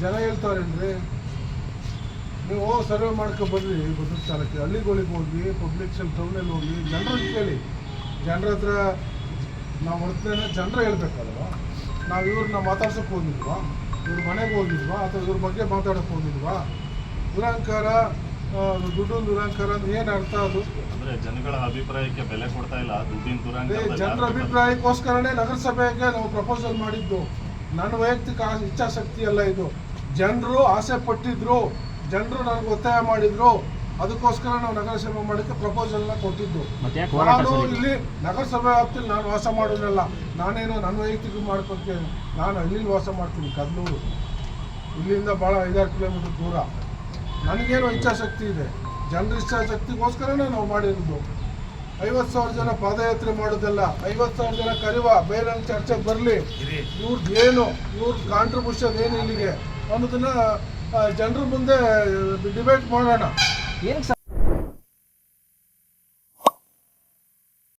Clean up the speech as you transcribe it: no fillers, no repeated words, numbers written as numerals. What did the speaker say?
ಜನ ಹೇಳ್ತಾರೇನ್ರಿ, ನೀವು ಸರ್ವೆ ಮಾಡ್ಕೊ ಬರ್ರಿ ಬದುಕು ಸ್ಥಳಕ್ಕೆ, ಹಳ್ಳಿಗಳಿಗೆ ಹೋಗಿ ಪಬ್ಲಿಕ್ ಟೌನಲ್ಲಿ ಹೋಗಿ ಜನರನ್ನು ಕೇಳಿ. ಜನರ ಹತ್ರ ನಾವು ಹೊರತೇನೆ ಜನರ ಹೇಳ್ಬೇಕಲ್ವ. ನಾವು ಇವ್ರನ್ನ ಮಾತಾಡ್ಸೋಕೆ ಹೋಗಿದ್ವಾ, ಇವ್ರ ಮನೆಗೆ ಹೋಗಿದ್ವಾ, ಅಥವಾ ಇವ್ರ ಬಗ್ಗೆ ಮಾತಾಡೋಕೆ ಹೋಗಿದ್ವಾ? ದುರಂಕಾರ, ದುಡ್ಡು ದುರಂಕಾರ ಅಂದ್ರೆ ಏನು ಅರ್ಥ? ಅದು ಅಂದ್ರೆ ಜನಗಳ ಅಭಿಪ್ರಾಯಕ್ಕೆ ಬೆಲೆ ಕೊಡ್ತಾ ಇಲ್ಲ, ದುಡ್ಡಿನ ದುರಂಕಾರ. ಜನರ ಅಭಿಪ್ರಾಯಕ್ಕೋಸ್ಕರನೇ ನಗರಸಭೆಗೆ ನಾವು ಪ್ರಪೋಸಲ್ ಮಾಡಿದ್ದು. ನನ್ನ ವೈಯಕ್ತಿಕ ಇಚ್ಛಾಶಕ್ತಿ ಅಲ್ಲ ಇದು. ಜನರು ಆಸೆ ಪಟ್ಟಿದ್ರು, ಜನರು ನನಗೆ ಒತ್ತಾಯ ಮಾಡಿದ್ರು, ಅದಕ್ಕೋಸ್ಕರ ನಾವು ನಗರಸಭೆ ಮಾಡೋಕ್ಕೆ ಪ್ರಪೋಸಲ್ನ ಕೊಟ್ಟಿದ್ದು. ನಾನು ಇಲ್ಲಿ ನಗರಸಭೆ ವ್ಯಾಪ್ತಿಯಲ್ಲಿ ನಾನು ವಾಸ ಮಾಡೋನಲ್ಲ, ನಾನೇನೋ ನನ್ನ ವೈಯಕ್ತಿಕ ಮಾಡ್ಕೊತೀನಿ. ನಾನು ಹಳ್ಳಿಲಿ ವಾಸ ಮಾಡ್ತೀನಿ, ಕದ್ಲೂರು. ಇಲ್ಲಿಂದ ಭಾಳ 5-6 ಕಿಲೋಮೀಟರ್ ದೂರ. ನನಗೇನೋ ಇಚ್ಛಾಶಕ್ತಿ ಇದೆ, ಜನರ ಇಚ್ಛಾಶಕ್ತಿಗೋಸ್ಕರನೇ ನಾವು ಮಾಡಿರೋದು. 50,000 ಜನ ಪಾದಯಾತ್ರೆ ಮಾಡೋದಲ್ಲ, 50,000 ಜನ ಕರಿವ ಬೇರೆ ಚರ್ಚೆಗೆ ಬರಲಿ, ಇವ್ರದ್ದೇನು, ಇವ್ರ ಕಾಂಟ್ರಿಬ್ಯೂಷನ್ ಏನು ಇಲ್ಲಿಗೆ ಅನ್ನೋದನ್ನ ಜನರ ಮುಂದೆ ಡಿಬೇಟ್ ಮಾಡೋಣ. ಏನಕ್ಕೆ